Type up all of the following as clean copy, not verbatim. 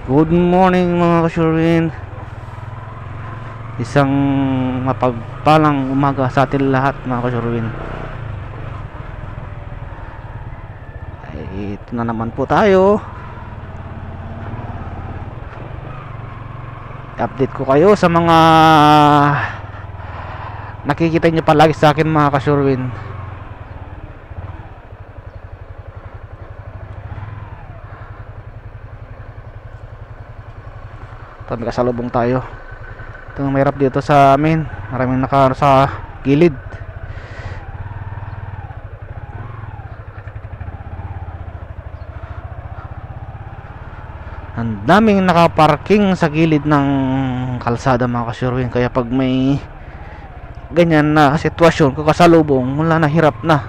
Good morning mga kasyurwin. Isang mapagpalang umaga sa atin lahat mga kasyurwin. Ito na naman po tayo. Update ko kayo sa mga nakikita nyo palagi sa akin mga kasyurwin. May kasalubong tayo. Itong mahirap dito sa amin, maraming naka sa gilid. Ang daming nakaparking sa gilid ng kalsada mga kasyurwin. Kaya pag may ganyan na sitwasyon, kakasalubong, wala na, hirap na.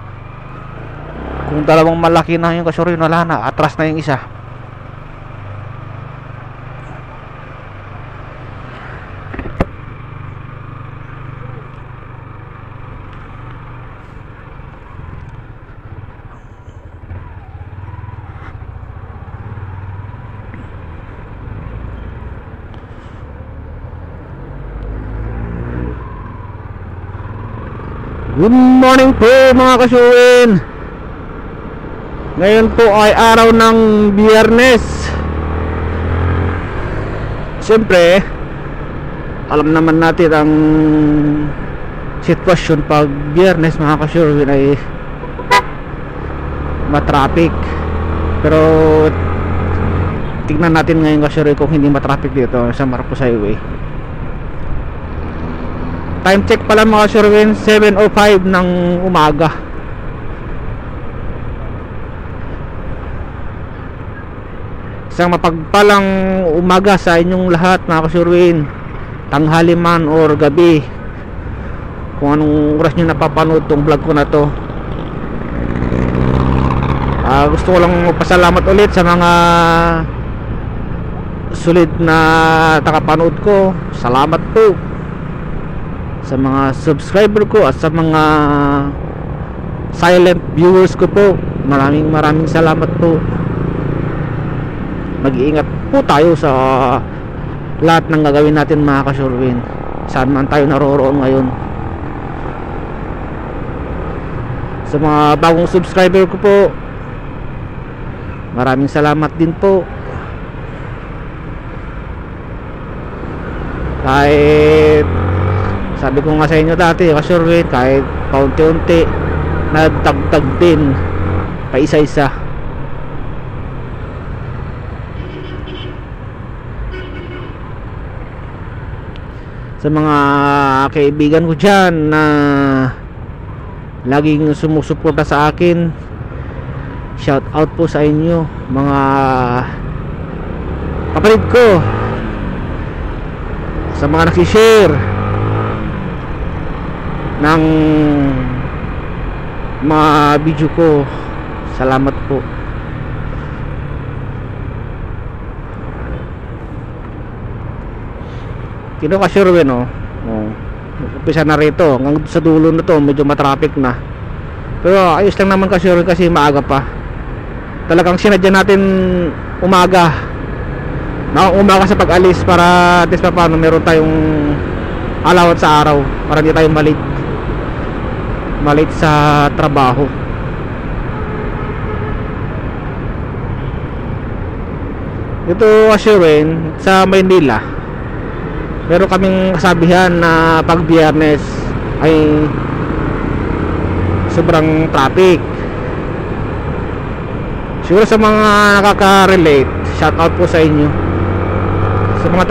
Kung dalawang malaki na yung kasyurwin, wala na, atras na yung isa. Good morning po mga kasyuwin. Ngayon po ay araw ng Biyernes. Siyempre, alam naman natin ang sitwasyon pag Biyernes mga kasyuwin ay matraffic. Pero tignan natin ngayon kasyuwin kung hindi matraffic dito sa Marcos Highway. Time check pala mga kasyurwin, 7:05 ng umaga. Isang mapagpalang umaga sa inyong lahat mga kasyurwin, tanghali man or gabi, kung anong oras nyo napapanood tong vlog ko na to. Gusto ko lang magpasalamat ulit sa mga sulit na takapanood ko. Salamat po sa mga subscriber ko at sa mga silent viewers ko po. Maraming salamat po. Mag-iingat po tayo sa lahat ng gagawin natin mga kasyurwin, saan man tayo naroroon ngayon. Sa mga bagong subscriber ko po, maraming salamat din po. Kahit sabi ko nga sa inyo dati kasyurwin, kahit paunti-unti nagtagtag din pa isa-isa. Sa mga kaibigan ko dyan na laging sumusuporta sa akin, shout out po sa inyo mga kapatid ko. Sa mga nakishare ng mga video ko, salamat po. Kino kasyurwin umpisa na rito hanggang sa dulo na to, medyo matraffic na, pero ayos lang naman kasyurwin kasi maaga pa. Talagang sinadya natin umaga sa pag-alis para at least pa paano meron tayong allowance sa araw, para hindi tayo malate sa trabaho. Ito kasyurwin, sa Maynila meron kaming kasabihan na pag Biyernes ay sobrang traffic. Siguro sa mga nakaka-relate, shout out po sa inyo. Sa mga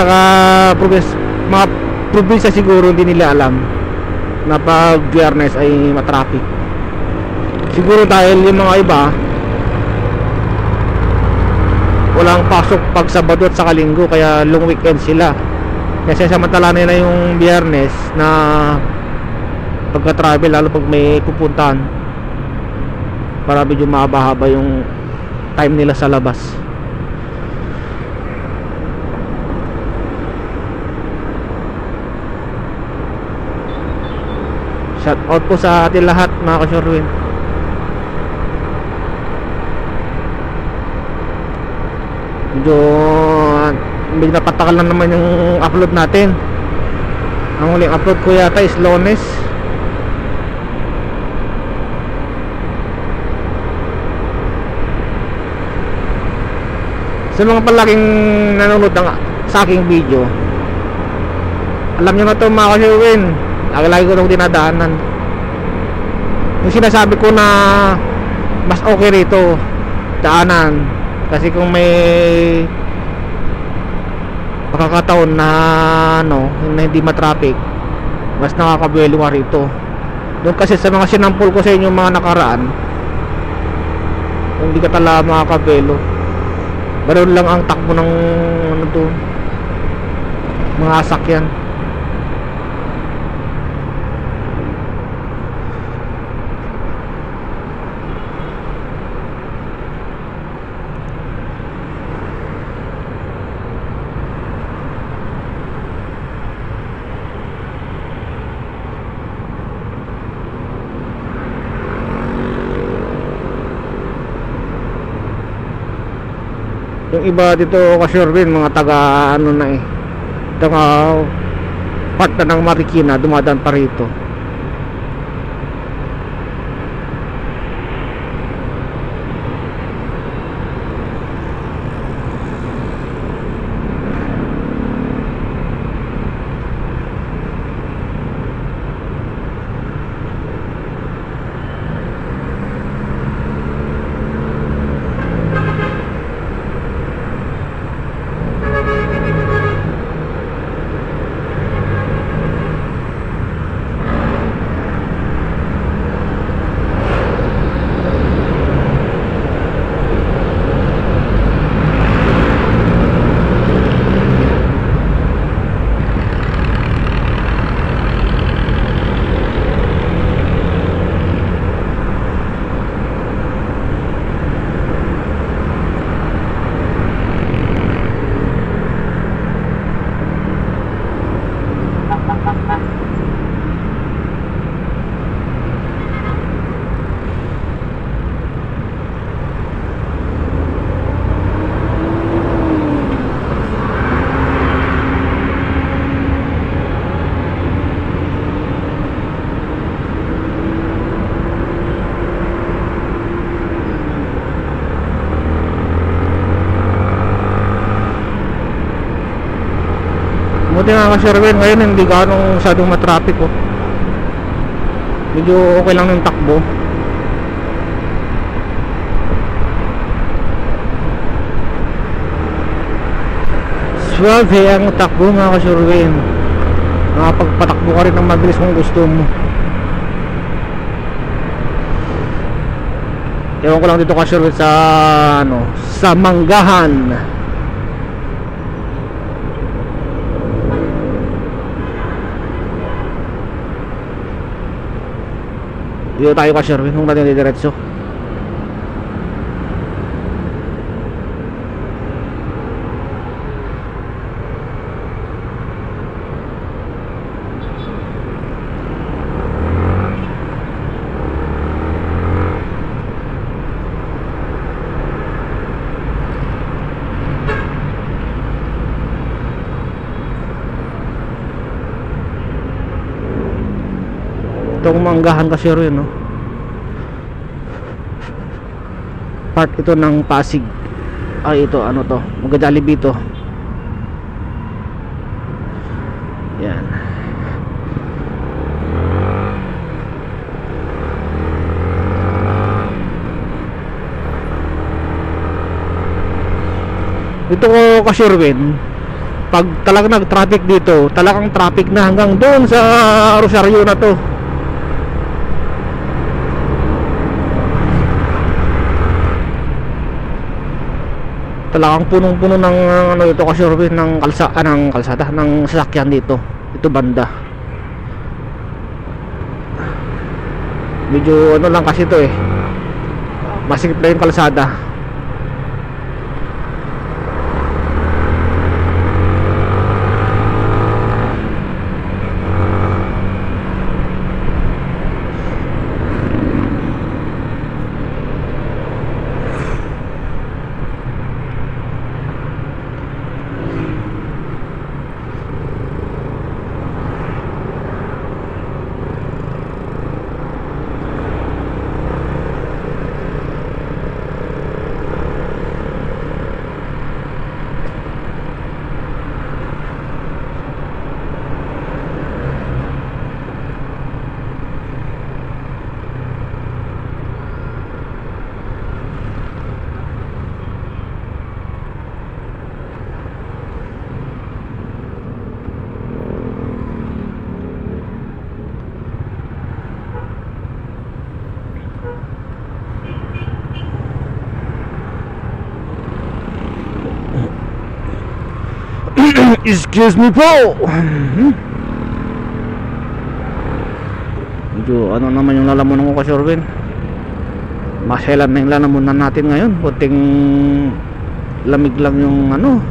mga probinsya siguro hindi nila alam na pag Biyernes ay matraffic. Siguro dahil yung mga iba walang pasok pag Sabado at saka Linggo, kaya long weekend sila. Kasi samantala nila yung Biyernes na pagka-travel, lalo pag may pupuntahan, para medyo mahaba-haba yung time nila sa labas. Shout out po sa atin lahat mga kasyurwin. Medyo medyo napatagal na naman yung upload natin. Ang huling upload ko yata is Lunes. Sa mga palaging nanonood sa aking video, alam nyo na to mga ka-Sherwin, lagi ko itong dinadaanan. Yung sinasabi ko na mas okay rito daanan, kasi kung may pagkakataon na na hindi matraffic, mas nakakabuelo nga rito. Doon kasi sa mga sinampol ko sa inyo mga nakaraan, hindi ka talaga makakabuelo. Baron lang ang takbo ng mga sasakyan. Yung iba dito ka-Sherwin, mga taga taga part na ng Marikina, dumadaan pa rito. Buti nga ka-Sherwin, ngayon hindi ganong masyadong matraffic oh. Medyo okay lang yung takbo. Suave ang takbo nga ka-Sherwin. Nakapagpatakbo ka rin ng mabilis kung gusto mo. Ewan ko lang dito ka-Sherwin sa sa Manggahan. Dito tayo ka-Sherwin, kung natin didiretso. Itong Manggahan ka-Sherwin, no? Part ito ng Pasig. Ay, ito, ano to? Mag-Jollibee to. Yan. Ito ko ka-Sherwin, pag talagang nag-traffic dito, talagang traffic na hanggang doon sa Rosario na to. Talagang punong-puno ng ito ka-Sherwin, ng kalsada ng sasakyan dito. Ito banda. Medyo lang kasi ito masikip na yung kalsada. Excuse me po. Medyo ano naman yung lalamunan ko, Kasurvin. Maselan na yung lalamunan natin ngayon. Puting lamig lang yung ano,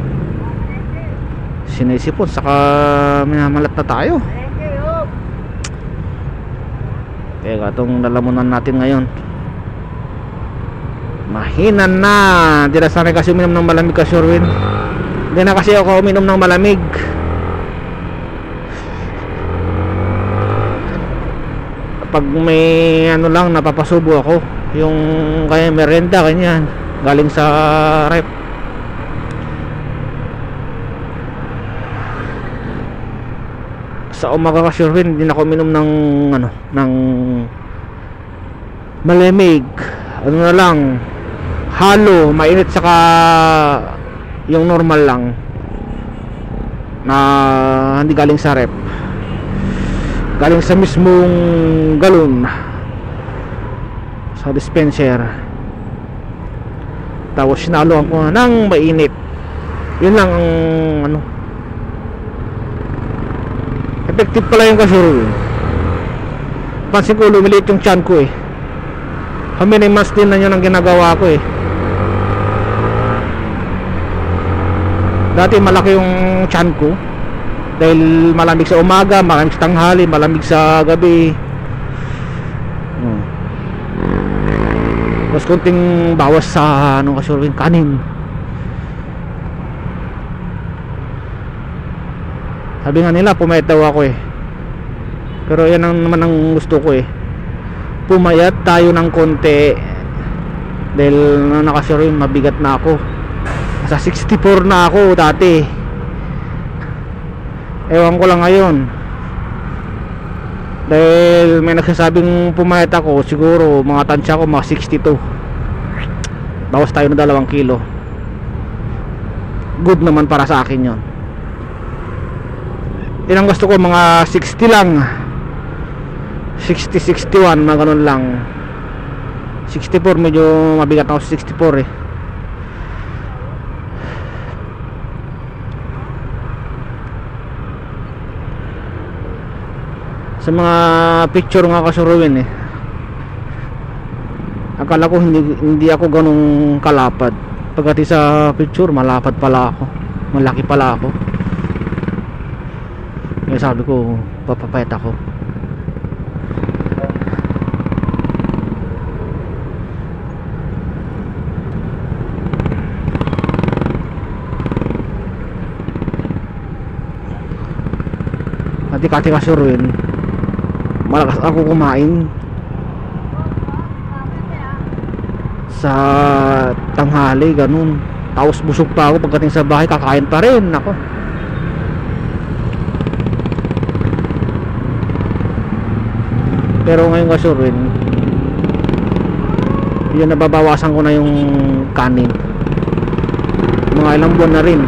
sinisipon, saka minamalat na tayo. Kaya itong lalamunan natin ngayon mahina na. Hindi na sanay kasi uminom ng malamig, Kasurvin. Hindi na kasi ako uminom ng malamig. Pag may ano lang napapasubo ako, yung kaya merenda ganyan galing sa rep. Sa umaga, Kasurvin, hindi na ako uminom ng ano, ng malamig. Ano na lang, halo, mainit, saka yung normal lang na hindi galing sa rep, galing sa mismong galon sa dispenser. Tapos sinaluan ko ng mainit. Yun lang ang ano, effective pala yung Kasurvin. Pansin ko lumiliit yung tiyan ko eh. Minimas din na yun ang ginagawa ko eh. Dati malaki yung tiyan ko dahil malamig sa umaga, malamig sa tanghali, malamig sa gabi. Mas konting bawas sa ano, Kasurvin, kanin. Sabi nga nila pumayat daw ako eh, pero yan ang naman ang gusto ko eh, pumayat tayo ng konti. Dahil Kasurvin, mabigat na ako. Sa 64 na ako dati. Ewan ko lang ngayon, dahil may nagsasabing pumayat ako, siguro mga tansya ko mga 62. Bawas tayo ng 2 kilo. Good naman para sa akin yon. Yun ang gusto ko, mga 60 lang, 60, 61, mga ganun lang. 64 medyo mabigat ako sa 64 eh. Sa mga picture nga, Kasurvin eh, akala ko hindi ako ganung kalapad. Pagkati sa picture, malapad pala ako, malaki pala ako. Kaya sabi ko, papapayat ako. Kati Kasurvin, malakas ako kumain sa tanghali, ganun. Tapos busog pa ako, pagdating sa bahay kakain pa rin ako. Pero ngayon, Kasurvin, yun, nababawasan ko na yung kanin. Mga ilang buwan na rin.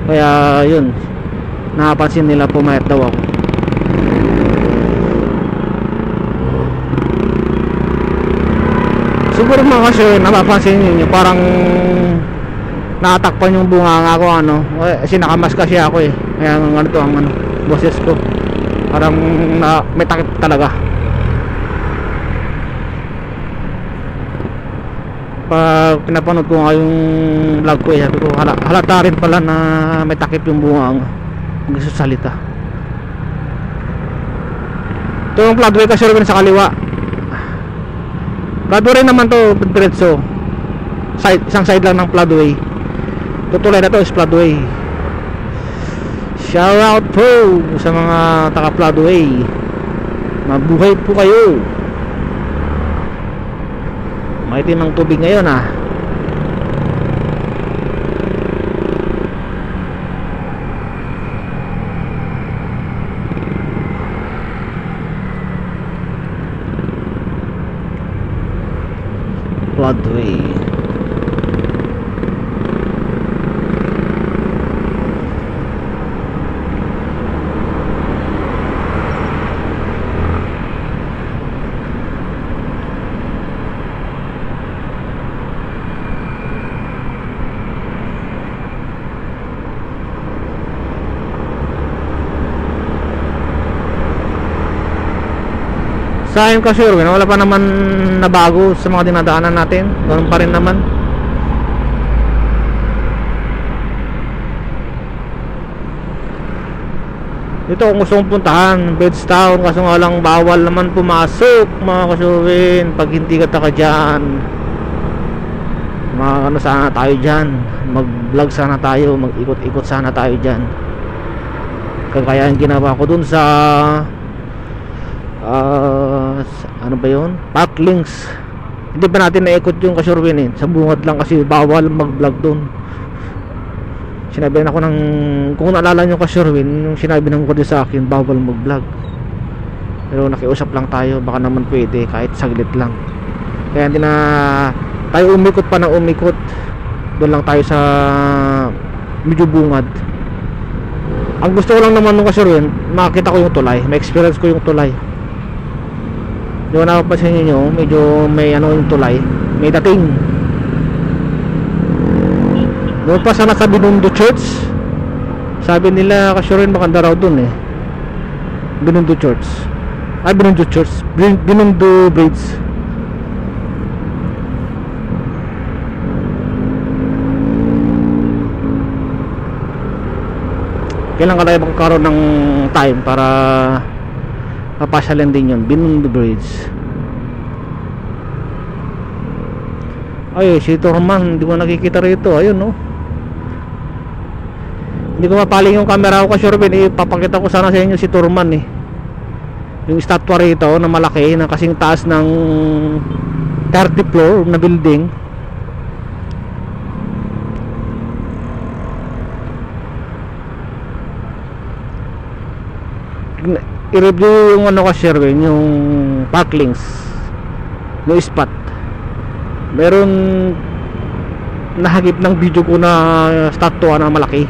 Kaya yun, napansin nila pumayat daw ako. Siguro mga kasi napapansin niyo, parang naatakpan yung bunganga ko, ano, kasi nakamas kasi ako eh. Kaya ano to, ang ano, boses ko parang may takip talaga. Pag pinapanood ko nga yung vlog ko eh, sabi ko halata rin pala na may takip yung bunganga magsasalita. Ito yung floodway, Kasurvin, sa kaliwa. Floodway naman to, diretso. Isang side lang ng floodway. Tutulay na to is floodway. Shout out po sa mga taga floodway. Mabuhay po kayo. Maitim ang tubig ngayon ah. Floodway. Sa akin kasi wala pa naman nabago sa mga dinadaanan natin. Ganun pa rin naman. Dito kung gusto mong puntahan, Bedstown, kaso nga lang bawal naman pumasok mga kasuwin. Pag hindi ka taka dyan, ano sana tayo dyan, mag vlog sana tayo, mag ikot ikot sana tayo dyan. Kagaya ang ginawa ko dun sa ano ba yun, Parklinks. Hindi pa natin naikot yung kasurwin eh, sa bungad lang kasi bawal mag vlog dun. Sinabi na ako ng, kung naalala nyo kasurwin, yung sinabi ng kodi sa akin, bawal mag vlog. Pero nakiusap lang tayo, baka naman pwede kahit saglit lang. Kaya hindi na tayo umikot pa na umikot. Doon lang tayo sa medyo bungad. Ang gusto ko lang naman nung kasurwin, makita ko yung tulay, may experience ko yung tulay. Di ba napapansin nyo, medyo may ano yung tulay, may dating. Doon pa sana sa Binondo Church, sabi nila kasurwin makanda raw doon eh. Binondo Church, ay Binondo Church, Binondo Bridge. Kailan ka tayo magkaroon ng time para mapasyalan din yun, Binondo Bridge. Ay, si Torman, hindi mo nakikita rito. Ayun no, hindi ko mapaling yung camera ko kasurwin, ipapakita ko sana sa inyo si Torman eh. Yung statwa rito na malaki, na kasing taas ng 30 floor na building. I-review yung ano kasurwin, yung Parklinks, yung spot. Meron nahagip ng video ko na statwa na malaki.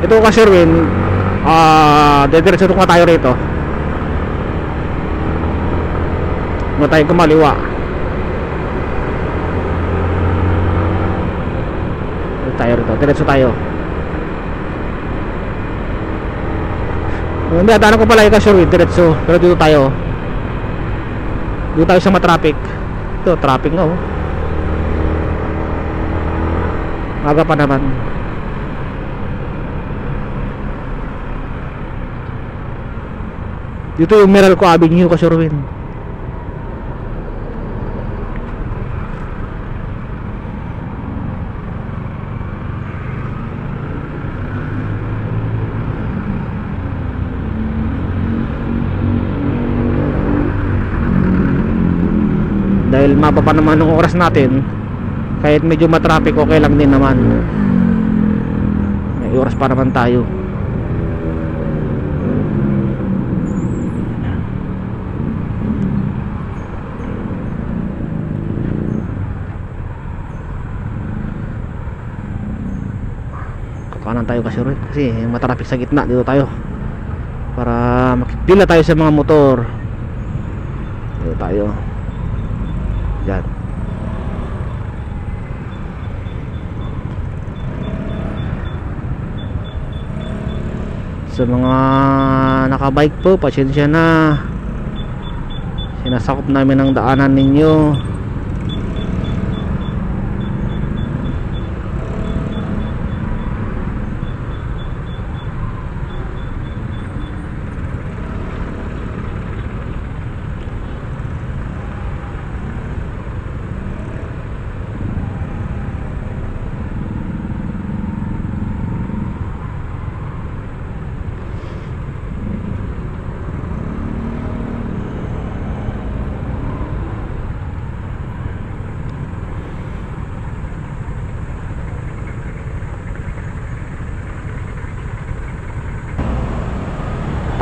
Ito kasurwin, dediretso nga tayo rito. Huwag tayo kumaliwa. Tayo rito, diretso tayo. Hindi, daanan ko pala yung kasurwin, diretso. Pero dito tayo, dito tayo sa matraffic. Ito, traffic nga oh. Aga pa naman. Dito yung Meralco Avenue kasurwin. Dahil mababa naman ng oras natin, kahit medyo matraffic okay lang din naman. May oras pa naman tayo. Kakanan tayo kasi matraffic sa gitna. Dito tayo para makipila tayo sa mga motor. Dito tayo. Yan. Sa mga nakabike po, pasensya na, sinasakop namin ang daanan ninyo.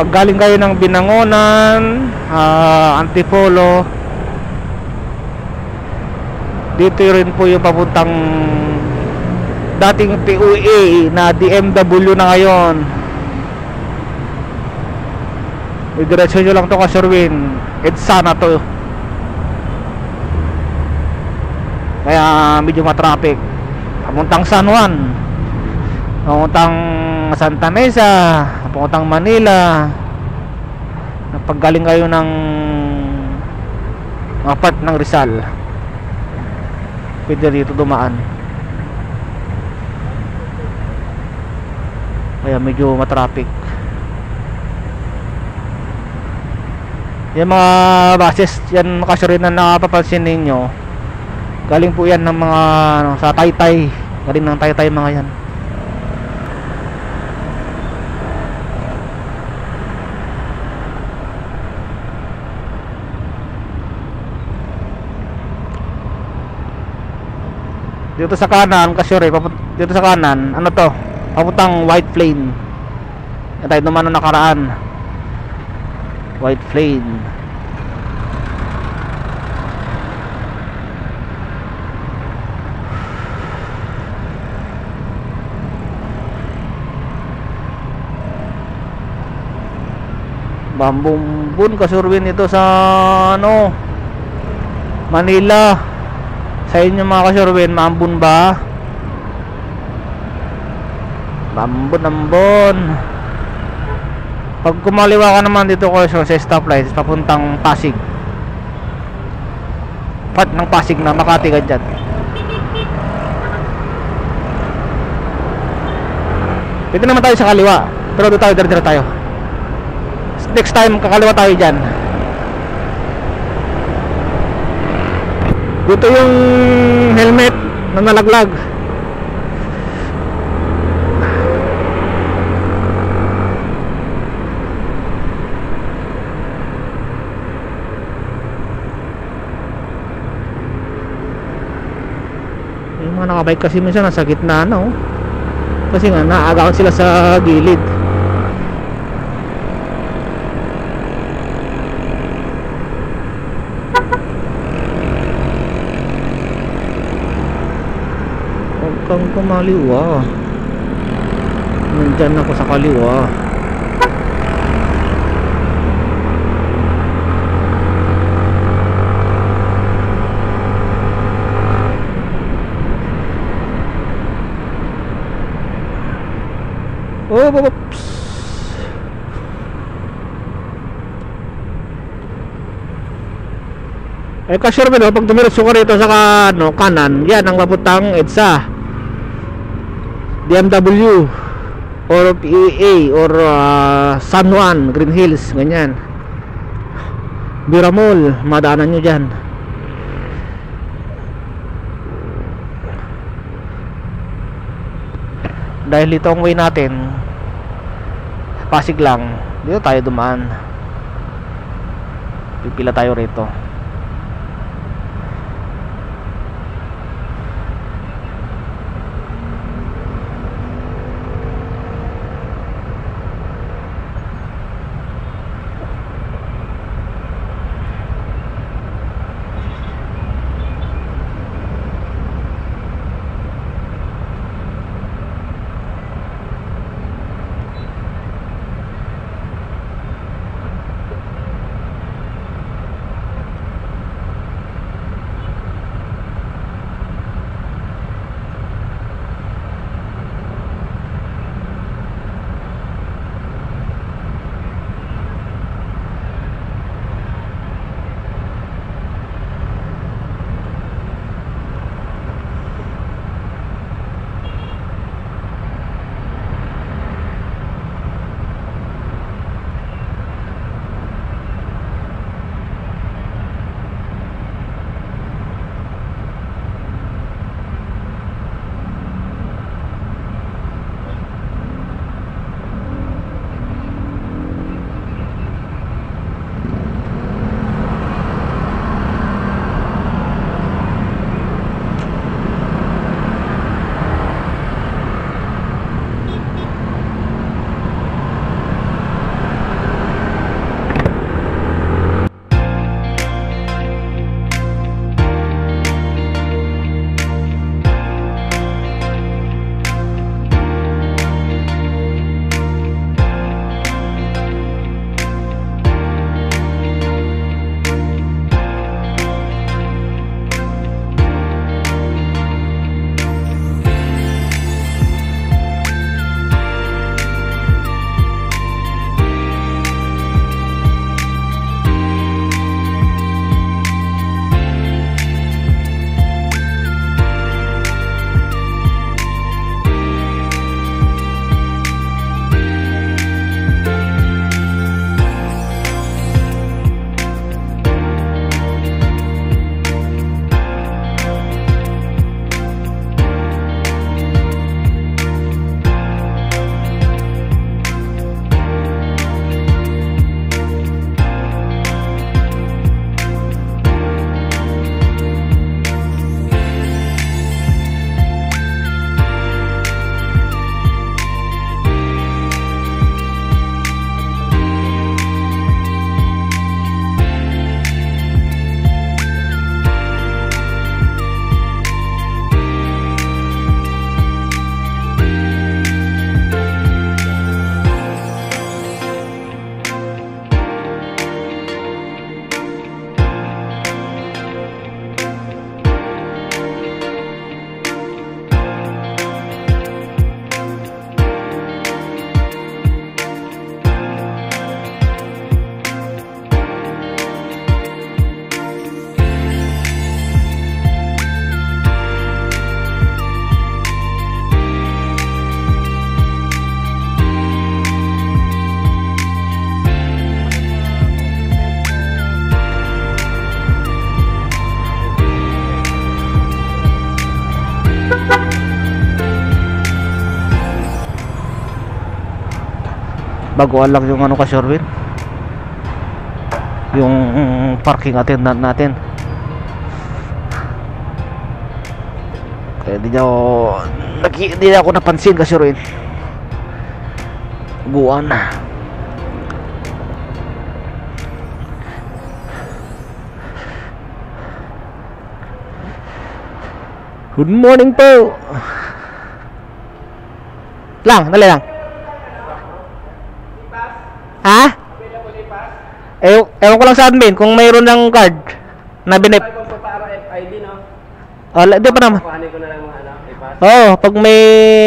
Pag galing kayo ng Binangonan, Antipolo, dito rin po yung papuntang dating PUA na DMW na ngayon. Idiretso nyo lang to kasurwin, EDSA na to. Kaya medyo matraffic. Papuntang San Juan, papuntang Santa Mesa, papuntang Manila, Paggaling kayo ng mga part ng Rizal, pwede dito dumaan. Kaya medyo matraffic. Yung mga buses, yan kasi rin na nakapapansin ninyo, galing po yan ng mga sa Taytay. Galing ng Taytay mga yan. Dito sa kanan, kasi dito sa kanan, ano to? Papuntang White Plain. Yan tayo naman na nakaraan. White Plain. Bambumbun kasurwin ito sa ano, Manila. Sa inyo mga kasurwin, maambun ba? Ambon. Pag kumaliwa ka naman dito ko sa stoplight papuntang Pasig, part ng Pasig na Makati ka dyan. Pwede naman tayo sa kaliwa, pero doon tayo, dire-dire tayo. Next time kakaliwa tayo dyan. Dito yung helmet na nalaglag. Yung mga nakabike kasi minsan nasa gitna na, oh. Kasi nga naagawan sila sa gilid. Huwag kang kumaliwa. Nandyan ako sa kaliwa. Oops. Eh kasi rin, pag tumiritso ka rito sa kanan, yan ang papuntang EDSA, BMW or PEA or San Juan, Green Hills, ganyan. Biramol, madaanan nyo dyan. Dahil ito ang way natin, Pasig lang, dito tayo dumaan. Pipila tayo rito. Baguan lang yung ano ka Sherwin, yung parking attendant natin. Kaya di ako napansin ka Sherwin. Baguan. Good morning po. Dali lang. Ha? Ewan ko lang sa admin kung mayroon ng card na binip. ID, no? Di pa naman. Kuhanin ko na lang mga i-pass. Oo, pag may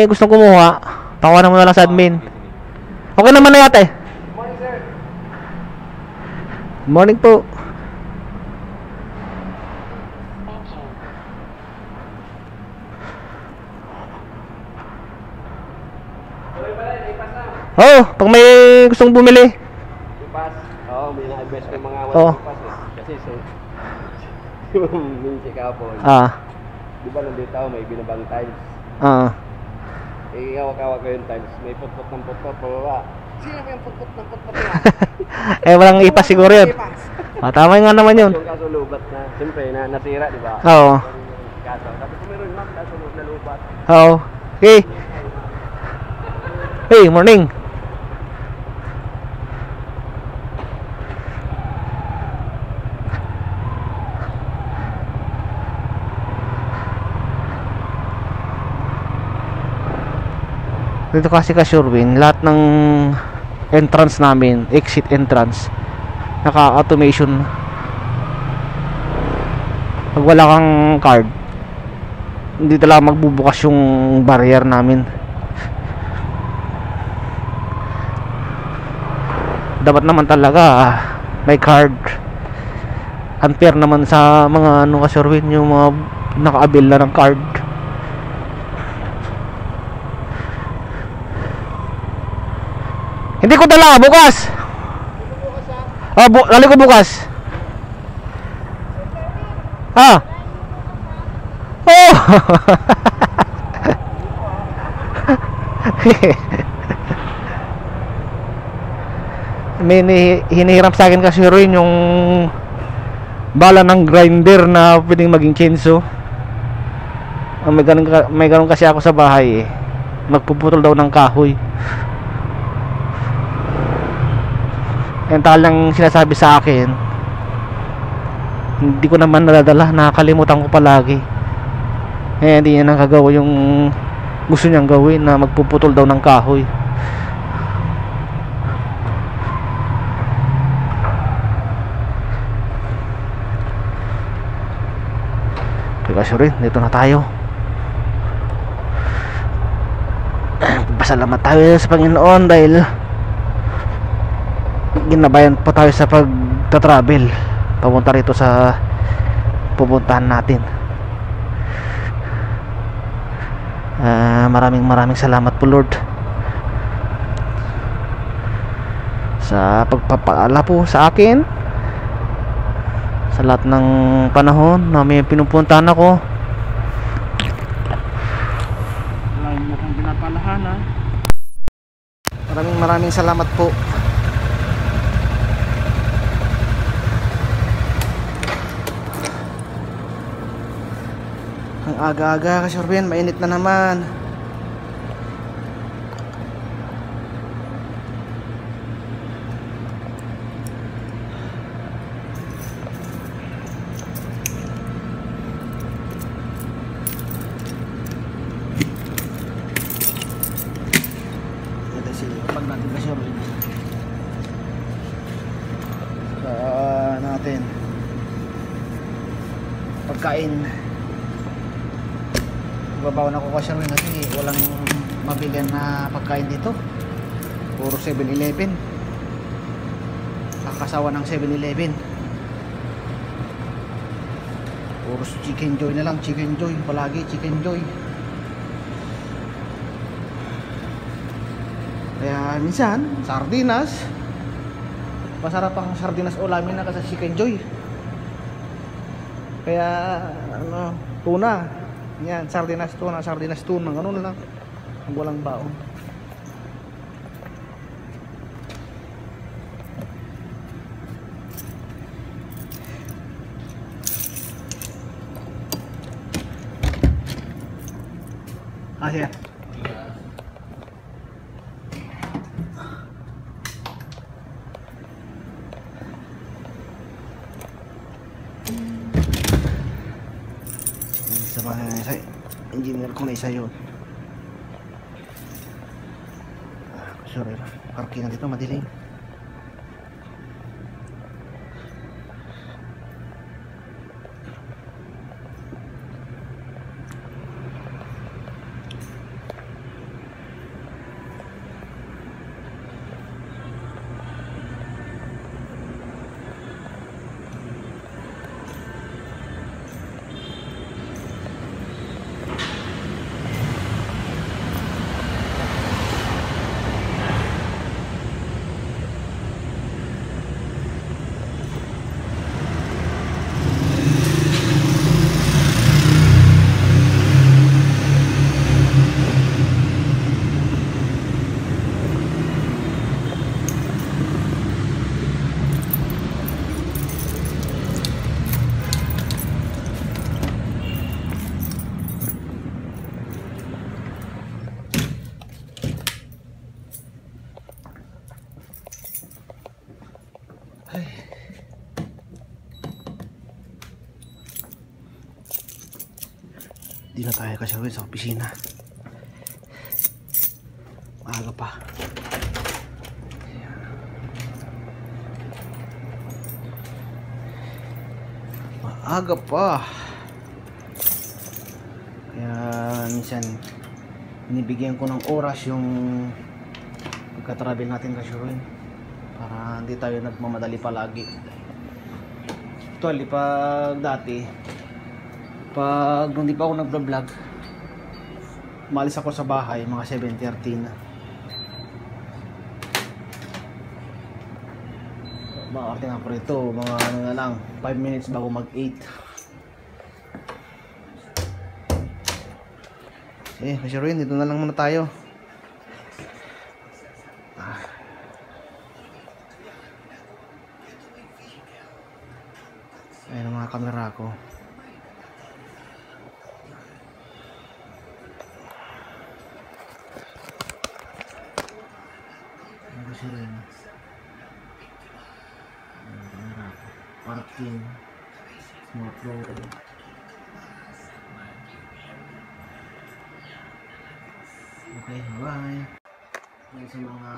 gustong kumuha, tawanan mo na lang sa admin. Okay naman na yata eh. Morning, sir. Morning po. Okay pala, i-pass na. Oo, pag may gustong bumili. I-pass. Oo, may na-invest ko mga Oo. i-pass eh. Kasi yung minsi kahapon. Di ba nandito ako, may binabang tiles. Eh, hawak-hawak ko yung tiles. May putput ng putput. Pababa. Sino ba yung putput ng putput na? Eh, walang ipas siguro yun. Tama nga naman yun. Yung kaso lubat na. Siyempre, nasira, di ba? Oo. Kaso. Sabi ko meron ma'am, kaso na lubat. Oo. Okay. Hey, morning. Dito kasi ka Sherwin, lahat ng entrance namin, exit entrance, naka-automation. Pag wala kang card, hindi talaga magbubukas yung barrier namin. Dapat naman talaga may card. Unfair naman sa mga ano ka Sherwin, yung mga naka-avail na ng card. Hindi ko dala bukas. Dali ko bukas. Oh. May hinihiram sa akin kasi rin yung bala ng grinder na pwedeng maging chainsaw. May ganun kasi ako sa bahay eh. Magpuputol daw ng kahoy. Yan talang sinasabi sa akin. Hindi ko naman nadadala, nakakalimutan ko palagi. Eh hindi niya nakagawa yung gusto niyang gawin, na magpuputol daw ng kahoy. Teka rin, dito na tayo. Pasalamat tayo sa Panginoon dahil ginabayan pa tayo sa pagta-travel papunta rito sa pupuntahan natin. Maraming salamat po Lord sa pagpapaala po sa akin sa lahat ng panahon na may pinupuntahan ako. Lagi mo kong pinapalahan. Maraming salamat po. Ang aga-aga kasi Sherwin, mainit na naman. Ito pag natin kasi Sherwin. Natin pagkain. Babaw na ko kasi walang mabilihan na pagkain dito. Puro 7-Eleven. Kakasawa ng 7-Eleven. Puro Chicken Joy na lang. Chicken Joy. Palagi Chicken Joy. Kaya minsan sardinas. Masarap ang sardinas ulamin na kasi Chicken Joy. Kaya tuna Yan, sardinas tuna, ganun lang. Walang baon. Siya. Sa mga engineer ko na isa yun. Sorry, parking dito madilim. Di na tayo kasi sa opisina. Maaga pa. Maaga pa. Kaya minsan binibigyan ko ng oras yung pagka-travel natin kasi rin, para hindi tayo nagmamadali palagi. Actually, pag dati, pag hindi pa ako nag-vlog, umalis ako sa bahay mga 7:13 na. Makarating ako rito mga ano na lang, 5 minutes bago mag-8. Kasi rin, dito na lang muna tayo. Ayan ang mga kamera ko. Kasi rin kamera ko, parking, smart road. Okay, bye. Yan sa mga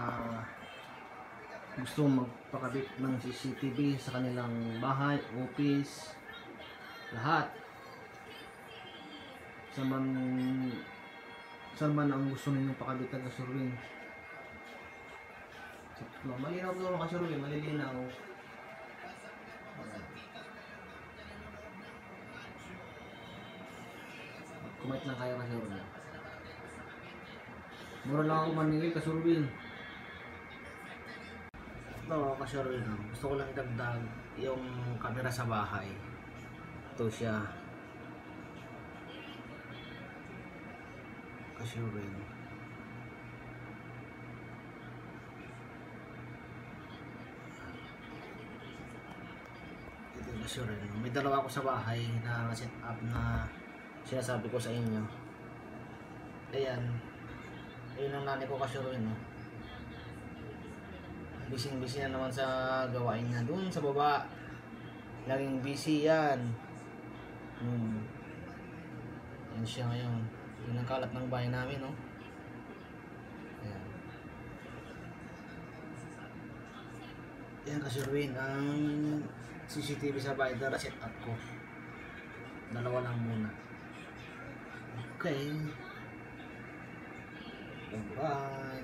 gusto magpakabit ng CCTV sa kanilang bahay, office, lahat. Saan man ang gusto ninyong pakabit ng kasurin. Malinaw po ang kasurin, malilinaw. Kumait lang kayo kasurin. Mura lang ako maningil kasurin. Ito kasurin, gusto ko lang idagdag yung camera sa bahay. Ito siya. Kasurin. Ito yung kasurin. May dalawa ako sa bahay na set up na sinasabi ko sa inyo. Ayan. Ayun ang nanay ko kasurin, no? Busy na naman sa gawain niya doon sa baba. Laging busy yan. Yan siya ngayon. Yun ang kalat ng bahay namin, no? Ayan. Yan kasurin ang CCTV sa bahay na set up ko. Dalawa lang muna. Okay. Bye.